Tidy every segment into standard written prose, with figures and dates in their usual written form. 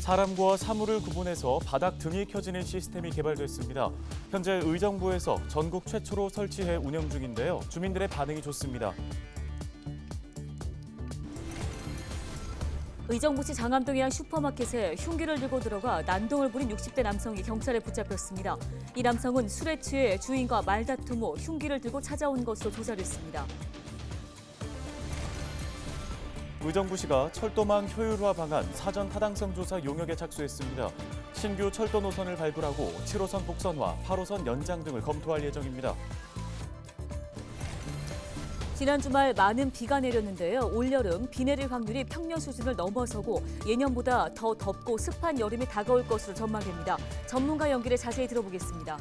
사람과 사물을 구분해서 바닥 등이 켜지는 시스템이 개발됐습니다. 현재 의정부에서 전국 최초로 설치해 운영 중인데요. 주민들의 반응이 좋습니다. 의정부시 장암동의 한 슈퍼마켓에 흉기를 들고 들어가 난동을 부린 60대 남성이 경찰에 붙잡혔습니다. 이 남성은 술에 취해 주인과 말다툼 후 흉기를 들고 찾아온 것으로 조사됐습니다. 의정부시가 철도망 효율화 방안 사전 타당성 조사 용역에 착수했습니다. 신규 철도 노선을 발굴하고 7호선 복선화, 8호선 연장 등을 검토할 예정입니다. 지난 주말 많은 비가 내렸는데요. 올여름 비 내릴 확률이 평년 수준을 넘어서고 예년보다 더 덥고 습한 여름이 다가올 것으로 전망됩니다. 전문가 연결에 자세히 들어보겠습니다.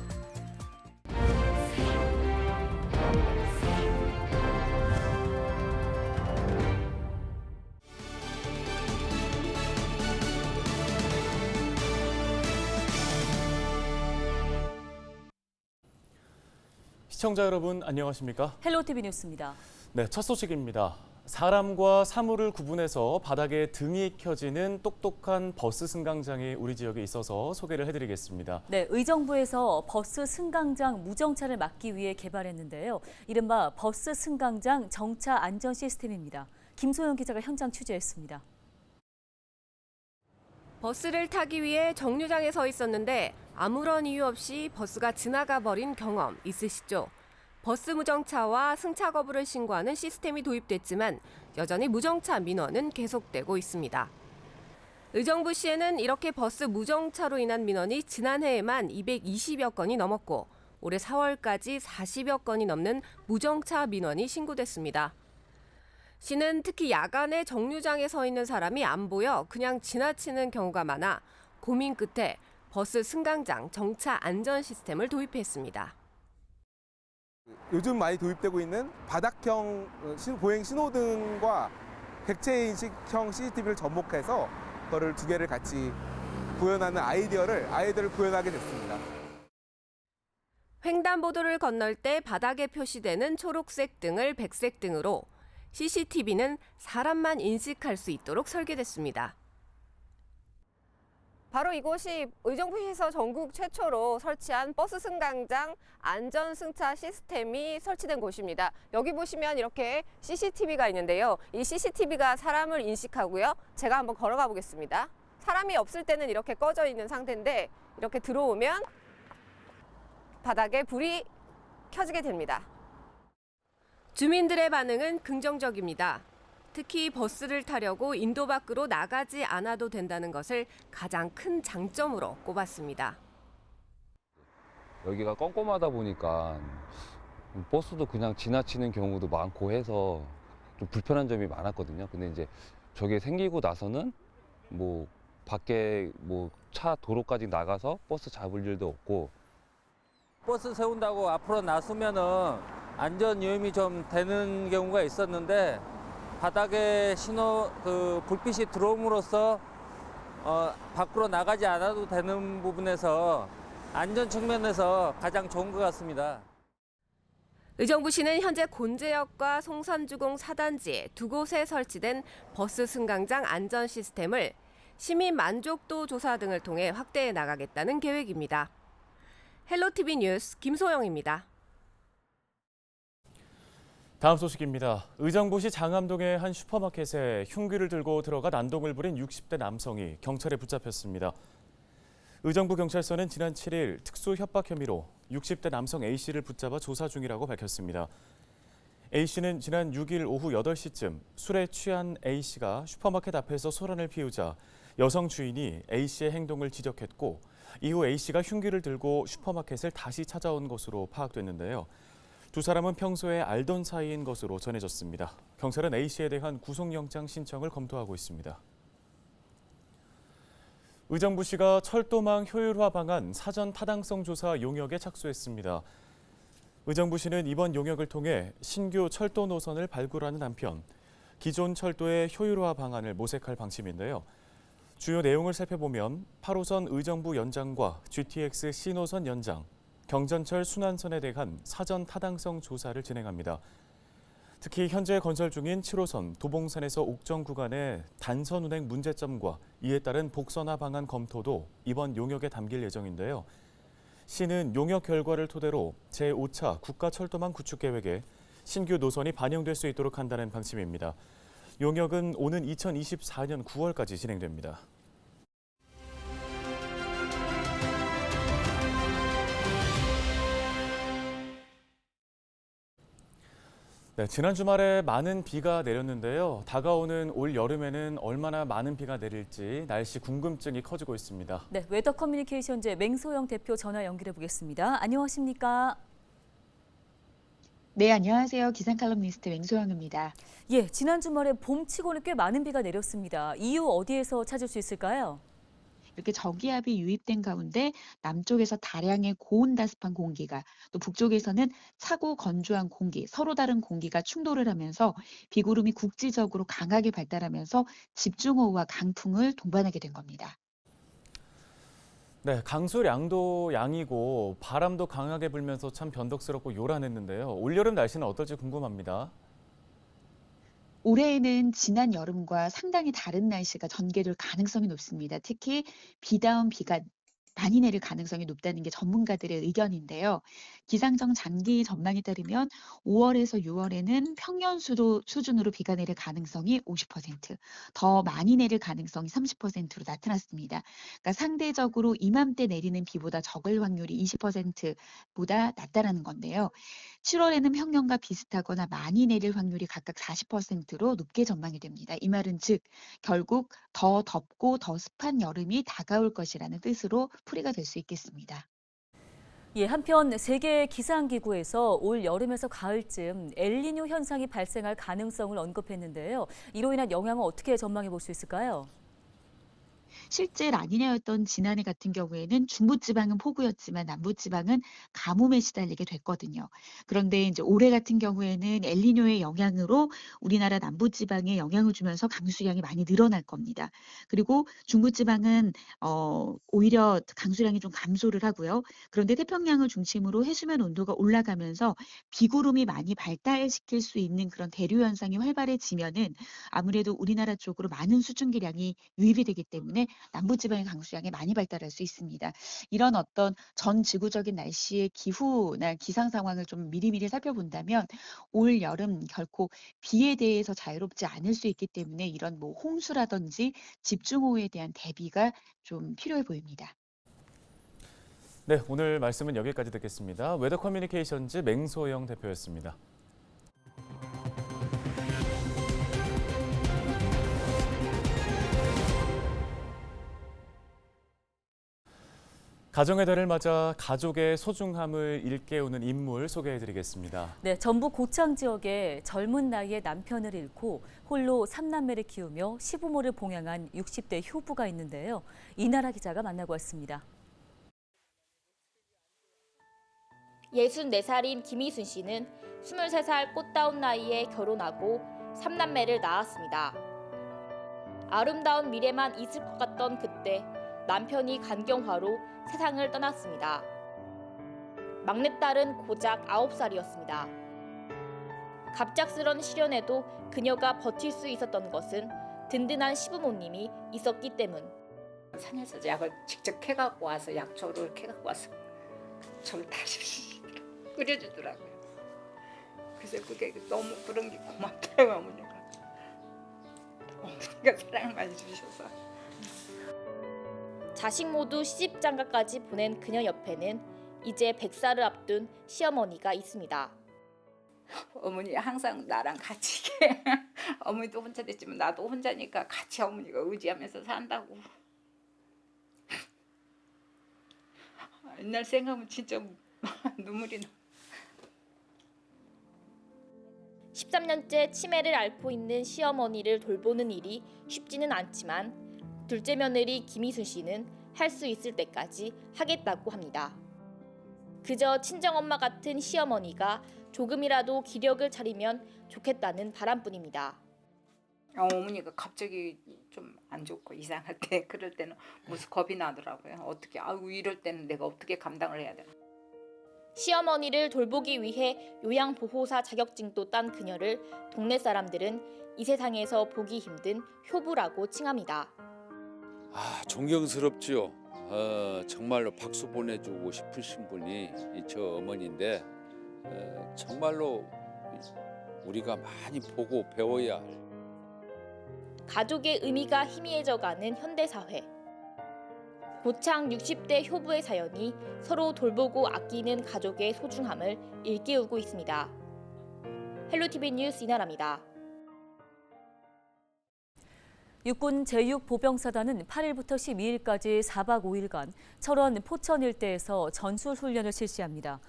시청자 여러분 안녕하십니까? 헬로티비 뉴스입니다. 네, 첫 소식입니다. 사람과 사물을 구분해서 바닥에 등이 켜지는 똑똑한 버스 승강장이 우리 지역에 있어서 소개를 해드리겠습니다. 네, 의정부에서 버스 승강장 무정차를 막기 위해 개발했는데요. 이른바 버스 승강장 정차 안전 시스템입니다. 김소영 기자가 현장 취재했습니다. 버스를 타기 위해 정류장에 서 있었는데 아무런 이유 없이 버스가 지나가 버린 경험 있으시죠? 버스 무정차와 승차 거부를 신고하는 시스템이 도입됐지만 여전히 무정차 민원은 계속되고 있습니다. 의정부시에는 이렇게 버스 무정차로 인한 민원이 지난해에만 220여 건이 넘었고 올해 4월까지 40여 건이 넘는 무정차 민원이 신고됐습니다. 시는 특히 야간에 정류장에 서 있는 사람이 안 보여 그냥 지나치는 경우가 많아 고민 끝에 버스 승강장 정차 안전 시스템을 도입했습니다. 요즘 많이 도입되고 있는 바닥형 보행 신호등과 객체 인식형 CCTV를 접목해서 그거를 두 개를 같이 구현하는 아이디어를 구현하게 됐습니다. 횡단보도를 건널 때 바닥에 표시되는 초록색 등을 백색 등으로 CCTV는 사람만 인식할 수 있도록 설계됐습니다. 바로 이곳이 의정부시에서 전국 최초로 설치한 버스 승강장 안전 승차 시스템이 설치된 곳입니다. 여기 보시면 이렇게 CCTV가 있는데요. 이 CCTV가 사람을 인식하고요. 제가 한번 걸어가 보겠습니다. 사람이 없을 때는 이렇게 꺼져 있는 상태인데 이렇게 들어오면 바닥에 불이 켜지게 됩니다. 주민들의 반응은 긍정적입니다. 특히 버스를 타려고 인도 밖으로 나가지 않아도 된다는 것을 가장 큰 장점으로 꼽았습니다. 여기가 껌껌하다 보니까 버스도 그냥 지나치는 경우도 많고 해서 좀 불편한 점이 많았거든요. 근데 이제 저게 생기고 나서는 뭐 밖에 뭐 차 도로까지 나가서 버스 잡을 일도 없고 버스 세운다고 앞으로 나서면은 안전 위험이 좀 되는 경우가 있었는데 바닥에 불빛이 들어옴으로써 밖으로 나가지 않아도 되는 부분에서 안전 측면에서 가장 좋은 것 같습니다. 의정부시는 현재 곤제역과 송산주공 4단지 두 곳에 설치된 버스 승강장 안전 시스템을 시민 만족도 조사 등을 통해 확대해 나가겠다는 계획입니다. 헬로티비 뉴스 김소영입니다. 다음 소식입니다. 의정부시 장암동의 한 슈퍼마켓에 흉기를 들고 들어가 난동을 부린 60대 남성이 경찰에 붙잡혔습니다. 의정부 경찰서는 지난 7일 특수 협박 혐의로 60대 남성 A씨를 붙잡아 조사 중이라고 밝혔습니다. A씨는 지난 6일 오후 8시쯤 술에 취한 A씨가 슈퍼마켓 앞에서 소란을 피우자 여성 주인이 A씨의 행동을 지적했고 이후 A씨가 흉기를 들고 슈퍼마켓을 다시 찾아온 것으로 파악됐는데요. 두 사람은 평소에 알던 사이인 것으로 전해졌습니다. 경찰은 A씨에 대한 구속영장 신청을 검토하고 있습니다. 의정부시가 철도망 효율화 방안 사전 타당성 조사 용역에 착수했습니다. 의정부시는 이번 용역을 통해 신규 철도 노선을 발굴하는 한편 기존 철도의 효율화 방안을 모색할 방침인데요. 주요 내용을 살펴보면 8호선 의정부 연장과 GTX C노선 연장, 경전철 순환선에 대한 사전 타당성 조사를 진행합니다. 특히 현재 건설 중인 7호선 도봉산에서 옥정 구간의 단선 운행 문제점과 이에 따른 복선화 방안 검토도 이번 용역에 담길 예정인데요. 시는 용역 결과를 토대로 제5차 국가철도망 구축 계획에 신규 노선이 반영될 수 있도록 한다는 방침입니다. 용역은 오는 2024년 9월까지 진행됩니다. 네, 지난 주말에 많은 비가 내렸는데요. 다가오는 올 여름에는 얼마나 많은 비가 내릴지 날씨 궁금증이 커지고 있습니다. 네, 웨더 커뮤니케이션즈의 맹소영 대표 전화 연결해 보겠습니다. 안녕하십니까? 네, 안녕하세요. 기상 칼럼니스트 맹소영입니다. 예, 지난 주말에 봄치고는 꽤 많은 비가 내렸습니다. 이유 어디에서 찾을 수 있을까요? 이렇게 저기압이 유입된 가운데 남쪽에서 다량의 고온다습한 공기가 또 북쪽에서는 차고 건조한 공기, 서로 다른 공기가 충돌을 하면서 비구름이 국지적으로 강하게 발달하면서 집중호우와 강풍을 동반하게 된 겁니다. 네, 강수량도 양이고 바람도 강하게 불면서 참 변덕스럽고 요란했는데요. 올여름 날씨는 어떨지 궁금합니다. 올해에는 지난 여름과 상당히 다른 날씨가 전개될 가능성이 높습니다. 특히 비다운 비가 많이 내릴 가능성이 높다는 게 전문가들의 의견인데요. 기상청 장기 전망에 따르면 5월에서 6월에는 평년 수준으로 비가 내릴 가능성이 50%, 더 많이 내릴 가능성이 30%로 나타났습니다. 그러니까 상대적으로 이맘때 내리는 비보다 적을 확률이 20%보다 낮다라는 건데요. 7월에는 평년과 비슷하거나 많이 내릴 확률이 각각 40%로 높게 전망이 됩니다. 이 말은 즉 결국 더 덥고 더 습한 여름이 다가올 것이라는 뜻으로 풀이가 될 수 있겠습니다. 예, 한편 세계 기상기구에서 올 여름에서 가을쯤 엘니뇨 현상이 발생할 가능성을 언급했는데요. 이로 인한 영향을 어떻게 전망해 볼 수 있을까요? 실제 라니냐였던 지난해 같은 경우에는 중부지방은 폭우였지만 남부지방은 가뭄에 시달리게 됐거든요. 그런데 이제 올해 같은 경우에는 엘니뇨의 영향으로 우리나라 남부지방에 영향을 주면서 강수량이 많이 늘어날 겁니다. 그리고 중부지방은 오히려 강수량이 좀 감소를 하고요. 그런데 태평양을 중심으로 해수면 온도가 올라가면서 비구름이 많이 발달시킬 수 있는 그런 대류 현상이 활발해지면은 아무래도 우리나라 쪽으로 많은 수증기량이 유입이 되기 때문에 남부지방의 강수량이 많이 발달할 수 있습니다. 이런 어떤 전 지구적인 날씨의 기후나 기상 상황을 좀 미리미리 살펴본다면 올 여름 결코 비에 대해서 자유롭지 않을 수 있기 때문에 이런 뭐 홍수라든지 집중호우에 대한 대비가 좀 필요해 보입니다. 네, 오늘 말씀은 여기까지 듣겠습니다. 웨더 커뮤니케이션즈 맹소영 대표였습니다. 가정의 달을 맞아 가족의 소중함을 일깨우는 인물 소개해드리겠습니다. 네, 전북 고창 지역에 젊은 나이에 남편을 잃고 홀로 3남매를 키우며 시부모를 봉양한 60대 효부가 있는데요. 이나라 기자가 만나고 왔습니다. 64살인 김희순 씨는 23살 꽃다운 나이에 결혼하고 3남매를 낳았습니다. 아름다운 미래만 있을 것 같던 그때 남편이 간경화로 세상을 떠났습니다. 막내딸은 고작 9살이었습니다. 갑작스런 시련에도 그녀가 버틸 수 있었던 것은 든든한 시부모님이 있었기 때문. 산에서 약을 직접 캐갖고 와서 약초를 캐갖고 와서 저를 다시 끓여주더라고요. 그래서 그게 너무 그런 게 고맙더라고요. 어머니가 사랑을 많이 주셔서. 자식 모두 시집장가까지 보낸 그녀 옆에는 이제 100살을 앞둔 시어머니가 있습니다. 어머니 항상 나랑 같이 이렇게 어머니도 혼자 됐지만 나도 혼자니까 같이 어머니가 의지하면서 산다고. 옛날 생각하면 진짜 눈물이 나. 13년째 치매를 앓고 있는 시어머니를 돌보는 일이 쉽지는 않지만 둘째 며느리 김희순 씨는 할 수 있을 때까지 하겠다고 합니다. 그저 친정엄마 같은 시어머니가 조금이라도 기력을 차리면 좋겠다는 바람뿐입니다. 어머니가 갑자기 좀 안 좋고 이상할 때 그럴 때는 무슨 겁이 나더라고요. 어떻게 아이고 이럴 때는 내가 어떻게 감당을 해야 되나. 시어머니를 돌보기 위해 요양보호사 자격증도 딴 그녀를 동네 사람들은 이 세상에서 보기 힘든 효부라고 칭합니다. 아, 존경스럽지요. 정말로 박수 보내주고 싶으신 분이 저 어머니인데 정말로 우리가 많이 보고 배워야 할. 가족의 의미가 희미해져가는 현대사회. 고창 60대 효부의 사연이 서로 돌보고 아끼는 가족의 소중함을 일깨우고 있습니다. 헬로티비 뉴스 이나라입니다. 육군 제6보병사단은 8일부터 12일까지 4박 5일간 철원 포천 일대에서 전술 훈련을 실시합니다.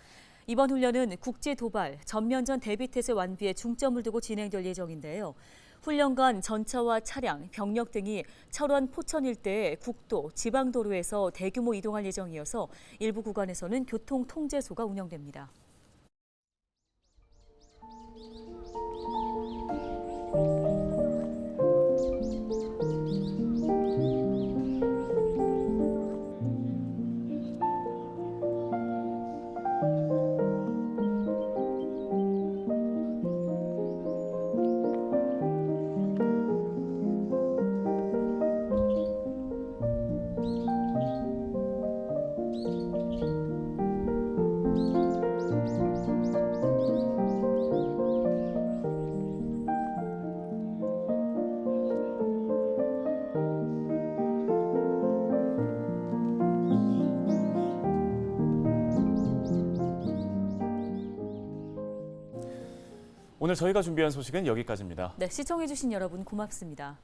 이번 훈련은 국지 도발, 전면전 대비태세 완비에 중점을 두고 진행될 예정인데요. 훈련관 전차와 차량, 병력 등이 철원 포천 일대의 국도, 지방도로에서 대규모 이동할 예정이어서 일부 구간에서는 교통 통제소가 운영됩니다. 오늘 저희가 준비한 소식은 여기까지입니다. 네, 시청해주신 여러분 고맙습니다.